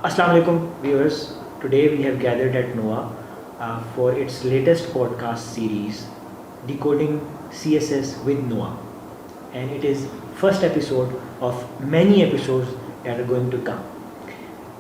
Assalamu alaikum viewers. Today we have gathered at NOAA for its latest podcast series, Decoding CSS with NOAA, and it is first episode of many episodes that are going to come.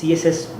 CSS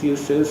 CSS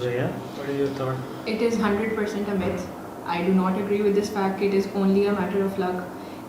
Zoya, what are your thoughts? It is 100% a myth. I do not agree with this fact. It is only a matter of luck.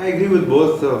I agree with both of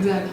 Exactly.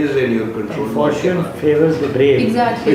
is in your control. Fortune favors the brave. Exactly.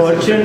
fortune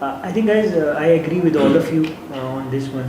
I think guys, I agree with all of you on this one.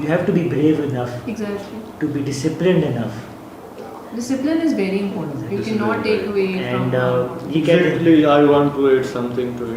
You have to be brave enough. Exactly. To be disciplined enough. Discipline is very important. You cannot take away And from. Exactly, I want to add something to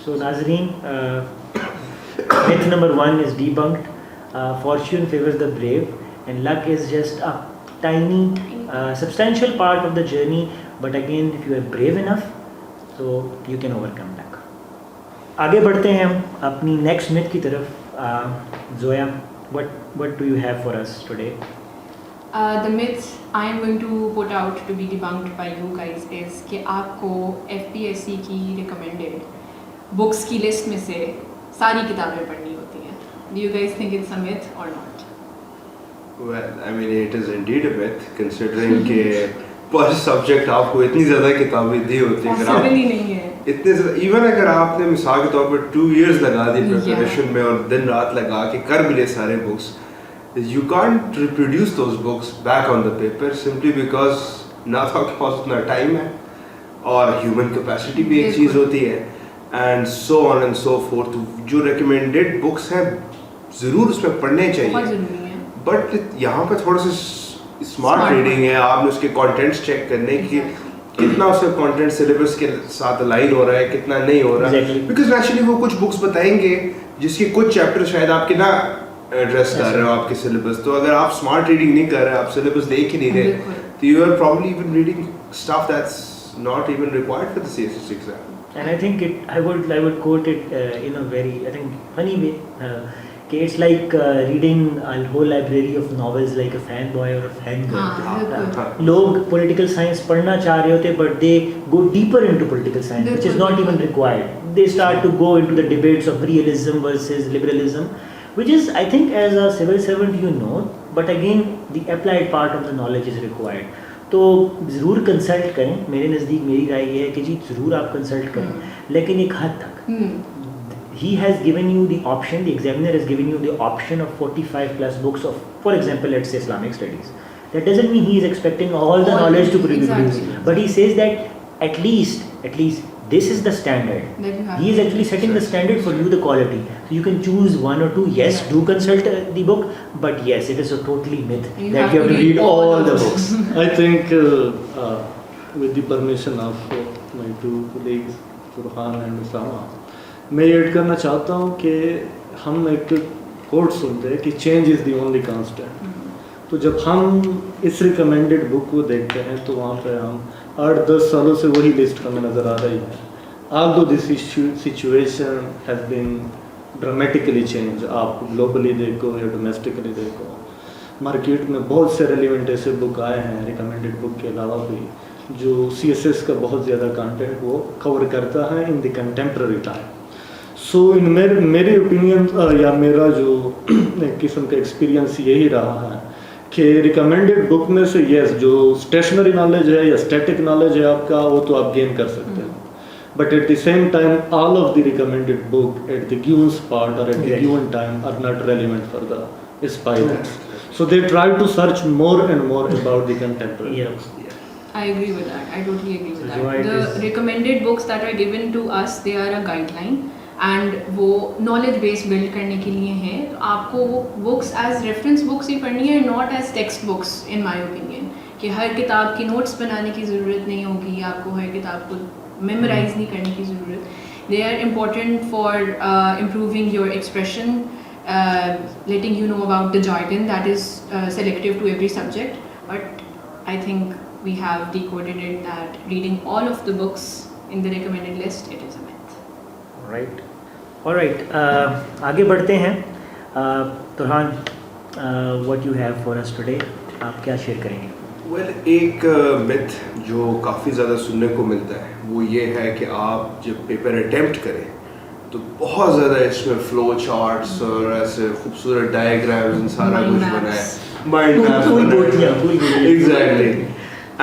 So Nazreen, myth number 1 is debunked. Fortune favors the brave, and luck is just a tiny, substantial part of the journey. But again, if you are brave enough, so you can overcome luck. آگے بڑھتے ہیں ہم اپنی next myth کی طرف. Zoya, what do you have for us today? The myth I am going to put out to be debunked by you guys is کہ آپ کو FPSC کی recommended books کی list میں سے ساری کتابیں پڑھنی ہوتی ہیں. Do you guys think it's a myth or not? Well, I mean, it is indeed a myth, considering کہ پر سبجیکٹ آپ کو اتنی زیادہ کتابیں دی ہوتی ہیں. Possible ہی نہیں ہے. اتنے ایون اگر آپ نے مثال کے طور پر 2 years لگا دی پریپریشن میں اور دن رات لگا کے کر بھی لے سارے books, you can't reproduce those books back on the paper simply because نہ تو آپ کے پاس اتنا ٹائم ہے, اور ہیومن کیپیسٹی بھی ایک چیز ہوتی ہے, and so on and so forth. جو ریکمینڈیڈ بکس ہیں ضرور اس میں پڑھنے چاہیے, بٹ یہاں پہ تھوڑا سا اسمارٹ ریڈنگ ہے. آپ نے اس کے کانٹینٹس چیک کرنے کی کتنا اس کا کانٹینٹ سلیبس کے ساتھ الائن ہو رہا ہے, کتنا نہیں ہو رہا, بیکاز نیچرلی وہ کچھ بکس بتائیں گے جس کے کچھ چیپٹر شاید آپ کے نہ ایڈریس کر رہے ہو آپ کے سلیبس. تو اگر آپ اسمارٹ ریڈنگ نہیں کر رہے, آپ سلیبس دیکھ ہی نہیں رہے, تو you are probably even reading stuff that's not even required for the CSS exam. And I think I would quote it in a very, I think, funny way. It's like reading a whole library of novels like a fanboy or a fangirl. لوگ political science پڑھنا چاہ رہے ہوتے, but they go deeper into political science, which is not even required. They start to go into the debates of realism versus liberalism, which is, I think, as a civil servant you know, but again the applied part of the knowledge is required. تو ضرور consult کریں. میرے نزدیک میری رائے یہ ہے کہ جی ضرور آپ کنسلٹ کریں, لیکن ایک حد تک. He has given you the option, the examiner has given you the option of 45 plus books of, for example, let's say Islamic studies. That doesn't mean he is expecting all the knowledge to be produced, but he says that at least this is the standard. He is actually setting the standard for you, the quality. So you can choose one or two. Yes, do consult the book, but yes, it is a totally myth that you have to read all the books. I think with the permission of my two colleagues, Furhan and Usama, میں add کرنا چاہتا ہوں کہ ہم ایک کوٹ سنتے ہیں کہ change is the only constant. تو جب ہم اس ریکمینڈیڈ بک کو دیکھتے ہیں تو وہاں پہ ہم 8-10 سالوں سے وہی لسٹ ہمیں نظر آ رہی ہے. although this situation has been dramatically changed, آپ گلوبلی دیکھو یا ڈومیسٹکلی دیکھو, مارکیٹ میں بہت سے ریلیونٹ ایسے بک آئے ہیں ریکمینڈیڈ بک کے علاوہ بھی جو CSS کا بہت زیادہ کانٹینٹ وہ کور کرتا ہے ان دی کنٹمپرری ٹائم. سو ان میری اوپینین یا میرا جو ایک قسم کا ایکسپیرینس یہی رہا ہے کہ ریکمینڈیڈ بک میں سے یس جو اسٹیشنری نالج ہے یا اسٹیٹک نالج ہے آپ کا وہ تو آپ گین کر سکتے ہیں, but at the same time all of the recommended book at the given spot اور at the given time are not relevant for the aspirants. So they try to search more and more about the contemporary books. I agree with that. I totally agree with that. The recommended books that are given to us, they are a guideline, and وہ knowledge base build کرنے کے لیے ہیں. تو آپ کو وہ books as reference books ہی پڑھنی ہے, not as text books in my opinion. کہ ہر کتاب کی notes بنانے کی ضرورت نہیں ہوگی, آپ کو ہر کتاب کو memorize نہیں کرنے کی ضرورت. They are important for improving your expression, letting you know about the jargon that is selective to every subject. But I think we have decoded it that reading all of the books in the recommended list, it is a myth. All right. آگے بڑھتے ہیں. ترحان, what you have for us today, آپ کیا share کریں گے؟ Well ایک myth جو کافی زیادہ سننے کو ملتا ہے وہ یہ ہے کہ آپ جب پیپر اٹیمپٹ کریں تو بہت زیادہ اس میں فلو چارٹس اور ایسے خوبصورت ڈائیگرامز سارا کچھ بنا ہے, mind map. Exactly.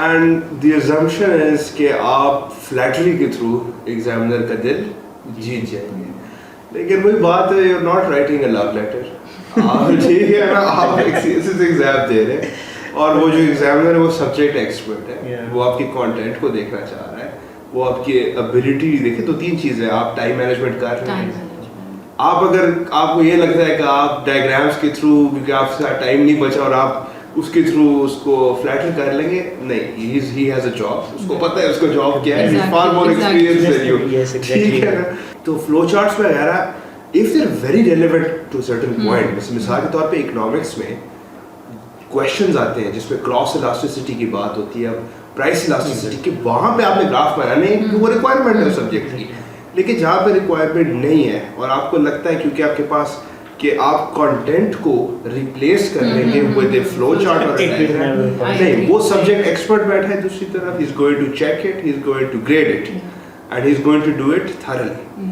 And the assumption is کہ آپ فلیٹری کے تھرو ایگزامنر کا دل جیت جائیں گے. لیکن وہی بات ہے, you are not writing a love letter. آپ ٹھیک ہے نا, آپ ایک سیریس ایگزام دے رہے ہیں اور وہ جو ایگزامنر ہے وہ سبجیکٹ ایکسپرٹ ہے, وہ آپ کی کانٹینٹ کو دیکھنا چاہ رہا ہے, وہ آپ کی ابیلٹی دیکھیں. تو 3 چیزیں, آپ ٹائم مینجمنٹ کر رہے ہیں, آپ اگر آپ کو یہ لگتا ہے کہ آپ ڈائیگرامس کے تھرو کیونکہ آپ سے ٹائم نہیں بچا اور آپ اس کے تھرو اس کو فلیٹر کر لیں گے. نہیں, he has a job, اس کو پتہ ہے اس کا جاب کیا ہے, he's far more experienced than you. ٹھیک ہے نا. تو فلو چارٹس میں وغیرہ if they're very relevant to a certain point, مثال کے طور پہ اکنامکس میں کویشچنز آتے ہیں جس میں کراس الاسٹیسٹی کی بات ہوتی ہے, اب پرائس الاسٹیسٹی کی, وہاں پہ آپ نے گراف بنانے ہیں کیونکہ وہ ریکوائرمنٹ ہے سبجیکٹ کی. لیکن جہاں پہ ریکوائرمنٹ نہیں ہے اور آپ کو لگتا ہے کیونکہ آپ کے پاس کہ آپ کانٹینٹ کو ریپلیس کر لیں گے ود اے فلو چارٹ اور نہیں, وہ سبجیکٹ ایکسپرٹ بیٹھا ہے دوسری طرف, he is going to check it, he is going to grade it and he is going to do it thoroughly.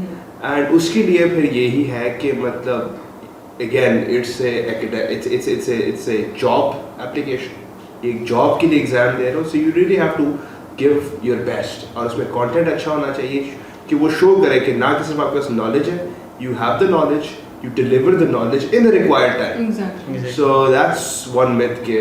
And اس کے لیے پھر یہی ہے کہ مطلب again it's a job application, ایک جاب کے لیے ایگزام دے رہے ہو, so you really have to give your best, اور اس میں کانٹینٹ اچھا ہونا چاہیے کہ وہ شو کرے کہ نہ کہ صرف آپ کے پاس نالج ہے, you have the knowledge, you deliver the knowledge in the required time. Exactly. So that's one myth کہ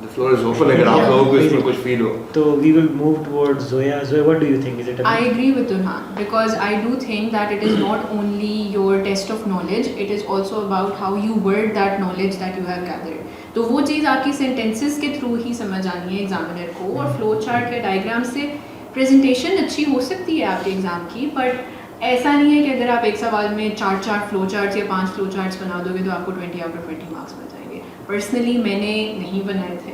the floor is open اگر آپ لوگوں کو اس میں کچھ feel ہو. تو we will move towards Zoya. Zoya, what do you think? Is it a I agree with Turhan because I do think that it is not only your test of knowledge, it is also about how you word that knowledge that you have gathered. تو وہ چیز آپ کی sentences کے through ہی سمجھ آنی ہے examiner کو, اور فلو چارٹ یا ڈائیگرام سے پریزنٹیشن اچھی ہو سکتی ہے آپ کے ایگزام کی, بٹ ایسا نہیں ہے کہ اگر آپ ایک سوال میں 4 فلو چارٹس یا 5 فلو چارٹس بنا دو گے تو آپ کو 20 آؤٹ آف 20 مارکس مل جائیں گے. پرسنلی میں نے نہیں بنائے تھے,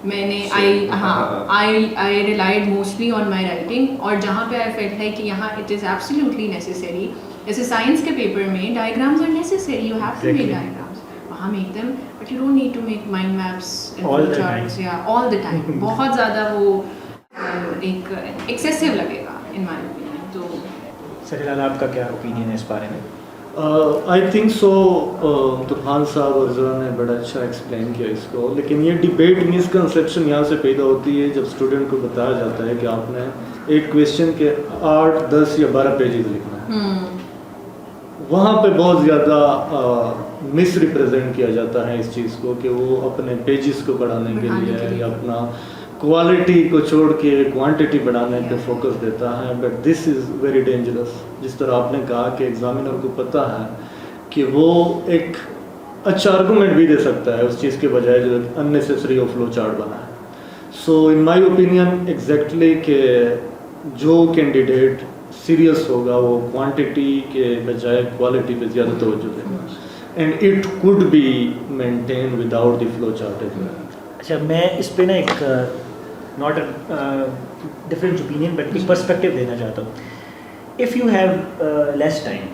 میں نے I relied mostly on my writing, اور جہاں پہ آئی فیلٹ ہے کہ یہاں اٹ از ایبسلیوٹلی نیسیسری, جیسے سائنس کے پیپر میں diagrams are necessary, you have to make diagrams, وہاں make them, but you don't need to make mind maps and flow charts یا آل دا ٹائم. بہت زیادہ وہ ایک ایکسیسو لگے گا ان مائی اوپینین. تو سریلال, آپ کا کیا اوپینین ہے اس بارے میں؟ آئی تھنک سو ترحان صاحب اور زرا نے بڑا اچھا ایکسپلین کیا اس کو, لیکن یہ ڈبیٹ مسکنسیپشن یہاں سے پیدا ہوتی ہے جب اسٹوڈنٹ کو بتایا جاتا ہے کہ آپ نے ایک کویشچن کے 8, 10 یا 12 پیجز لکھنا ہے. وہاں پہ بہت زیادہ مس ریپرزینٹ کیا جاتا ہے اس چیز کو کہ وہ اپنے پیجز کو بڑھانے کے لیے یا اپنا کوالٹی کو چھوڑ کے کوانٹٹی بڑھانے پہ فوکس دیتا ہے. But this is very dangerous. جس طرح آپ نے کہا کہ ایگزامینر کو پتہ ہے کہ وہ ایک اچھا آرگومنٹ بھی دے سکتا ہے اس چیز کے بجائے جو ان نیسیسری آف فلو چارٹ بنا ہے. سو ان مائی اوپینین ایگزیکٹلی کہ جو کینڈیڈیٹ سیریس ہوگا وہ کوانٹٹی کے بجائے کوالٹی پہ زیادہ توجہ دے گا, and it could be maintain without the flow chart as well. اچھا, میں اس پہ نا ایک ناٹ ڈفرینٹ اوپینین بٹ ایک پرسپیکٹیو دینا چاہتا ہوں. If you have less time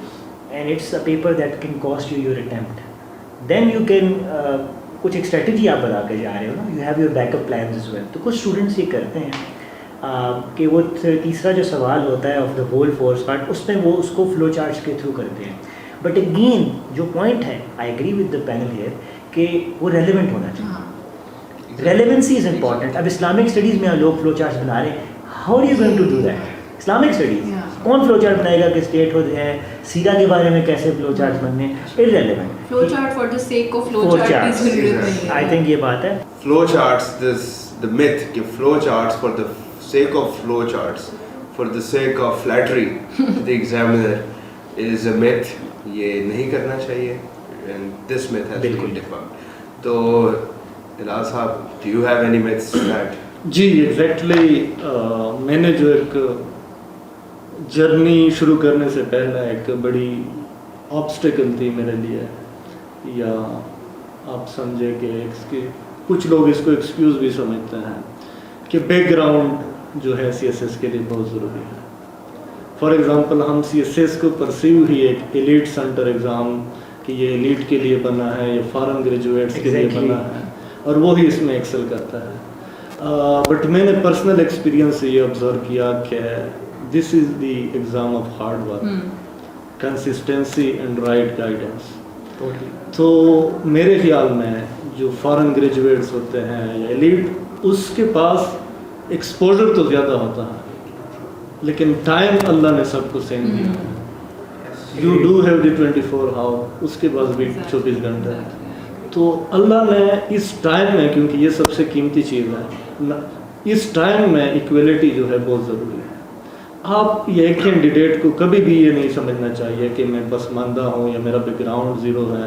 and it's a paper that can cost you your attempt, then you can کچھ ایک اسٹریٹجی آپ بتا کے جا رہے ہو نا, you have your backup plans as well. تو کچھ اسٹوڈنٹس یہ کرتے ہیں کہ وہ تیسرا جو سوال ہوتا ہے of the whole force part, اس میں وہ اس کو فلو چارٹس کے تھرو کرتے ہیں. بٹ اگین جو پوائنٹ ہے, I agree with the panel here کہ وہ ریلیونٹ ہونا چاہیے. Relevancy is important. اب اسلامک اسٹڈیز میں لوگ فلو چارٹس بنا رہے ہیں, how are you going to do that? Islamic studies کون فلو چارٹ بنائے گا کہ اسٹیٹ ہو ہے, سیرا کے بارے میں کیسے فلو چارٹس بننے, irrelevant. Flow chart for the sake of flow chart کی ضرورت نہیں ہے. آئی تھنک یہ بات ہے. فلو چارٹس, the myth کہ flow charts for the sake of flow charts, for the sake of flattery to the examiner is a myth. یہ نہیں کرنا چاہیے, and this myth has been debunked. تو الہا صاحب, do you have any myths that جی exactly میں نے جو ایک جرنی شروع کرنے سے پہلے ایک بڑی آبسٹیکل تھی میرے لیے, یا آپ سمجھے کہ اس کی کچھ لوگ اس کو ایکسکیوز بھی سمجھتے ہیں کہ بیک گراؤنڈ جو ہے سی ایس ایس کے لیے بہت ضروری ہے. فار ایگزامپل ہم سی ایس ایس کو پرسیو ہی ایک ایلیٹ سینٹر ایگزام کہ یہ ایلیٹ کے لیے بنا ہے, یہ فارن گریجویٹس کے لیے بنا ہے, اور وہی اس میں ایکسل کرتا ہے. بٹ میں نے پرسنل ایکسپیرینس سے یہ آبزرو کیا کہ this is the exam of hard work, consistency and right guidance. تو میرے خیال میں جو فارن گریجویٹس ہوتے ہیں یا ایلیٹ, اس کے پاس ایکسپوجر تو زیادہ ہوتا ہے لیکن ٹائم اللہ نے سب کو سیم دیا. یو ڈو ہیو دی 24 آور, اس کے پاس بھی 24 گھنٹے ہے. تو اللہ نے اس ٹائم میں, کیونکہ یہ سب سے قیمتی چیز ہے, اس ٹائم میں ایکویلٹی جو ہے بہت ضروری ہے. آپ یہ کینڈیڈیٹ کو کبھی بھی یہ نہیں سمجھنا چاہیے کہ میں پسماندہ ہوں یا میرا بیک گراؤنڈ زیرو ہے.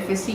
FSC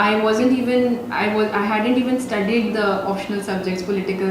I hadn't even studied the optional subjects, political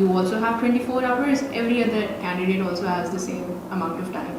you also have 24 hours, every other candidate also has the same amount of time.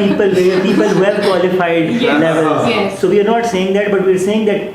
people who have qualified Yes, levels. yes. So we are not saying that, but we are saying that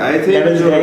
I think levels guy.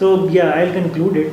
So yeah, I'll conclude it.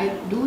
I do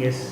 Yes.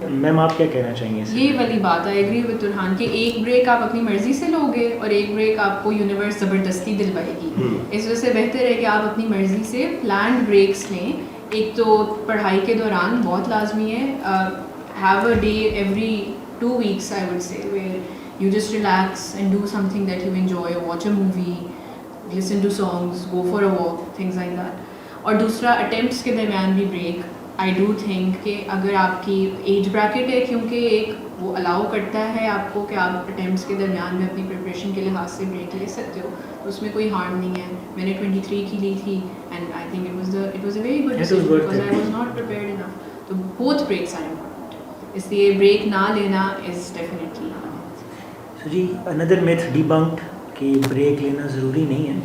میم آپ کیا کہنا چاہیں گے اس یہ والی بات ہے, agree with ترحان کہ ایک بریک آپ اپنی مرضی سے لوگے اور ایک بریک آپ کو یونیورس زبردستی دلوائے گی. اس وجہ سے بہتر ہے کہ آپ اپنی مرضی سے پلانڈ بریکس لیں. ایک تو پڑھائی کے دوران بہت لازمی ہے, have a day every 2 weeks I would say where you just relax and do something that you enjoy, watch a movie, listen to songs, go for a walk, things like that. اور دوسرا attempts کے درمیان بھی break. I do think کہ اگر آپ کی age bracket ہے, کیونکہ ایک وہ الاؤ کرتا ہے آپ کو کہ آپ اٹیمپٹس کے درمیان میں اپنی پریپریشن کے لحاظ سے بریک لے سکتے ہو, تو اس میں کوئی ہارم نہیں ہے. میں نے 23 کی لی تھی and I think it was a very good decision because I was not prepared enough. تو بوتھ بریکس آر امپورٹنٹ, اس لیے بریک نہ لینا is definitely. So G another math ڈیبنکڈ کہ بریک لینا ضروری نہیں ہے.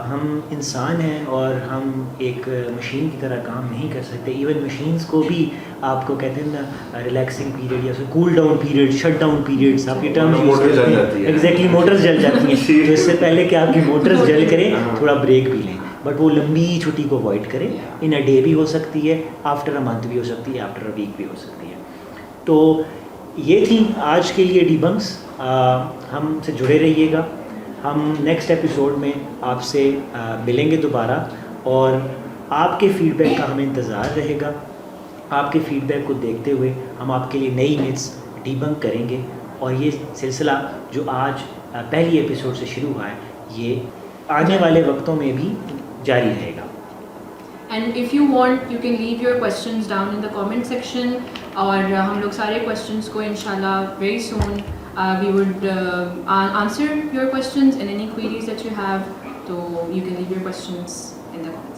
ہم انسان ہیں اور ہم ایک مشین کی طرح کام نہیں کر سکتے. ایون مشینز کو بھی آپ کو کہتے ہیں نا ریلیکسنگ پیریڈ یا cool down period, shut down periods, آپ کی ٹرمز یوز کرتے ہیں. ایگزیکٹلی موٹرز جل جاتی ہیں, تو اس سے پہلے کہ آپ کی موٹرز جل کریں تھوڑا بریک بھی لیں. بٹ وہ لمبی چھٹی کو اوائڈ کریں. ان اے ڈے بھی ہو سکتی ہے, آفٹر اے منتھ بھی ہو سکتی ہے, آفٹر اے ویک بھی ہو سکتی ہے. تو یہ تھی آج کے لیے ڈیبنکس. ہم سے جڑے رہیے گا. ہم نیکسٹ ایپیسوڈ میں آپ سے ملیں گے دوبارہ, اور آپ کے فیڈ بیک کا ہمیں انتظار رہے گا. آپ کے فیڈ بیک کو دیکھتے ہوئے ہم آپ کے لیے نئی میتھس ڈیبنک کریں گے, اور یہ سلسلہ جو آج پہلی ایپیسوڈ سے شروع ہوا ہے یہ آنے والے وقتوں میں بھی جاری رہے گا. And if you want you can leave your questions down in the comment section, اور ہم لوگ سارے کویشچنس کو انشاءاللہ very soon we would answer your questions and any queries that you have. So you can leave your questions in the comments.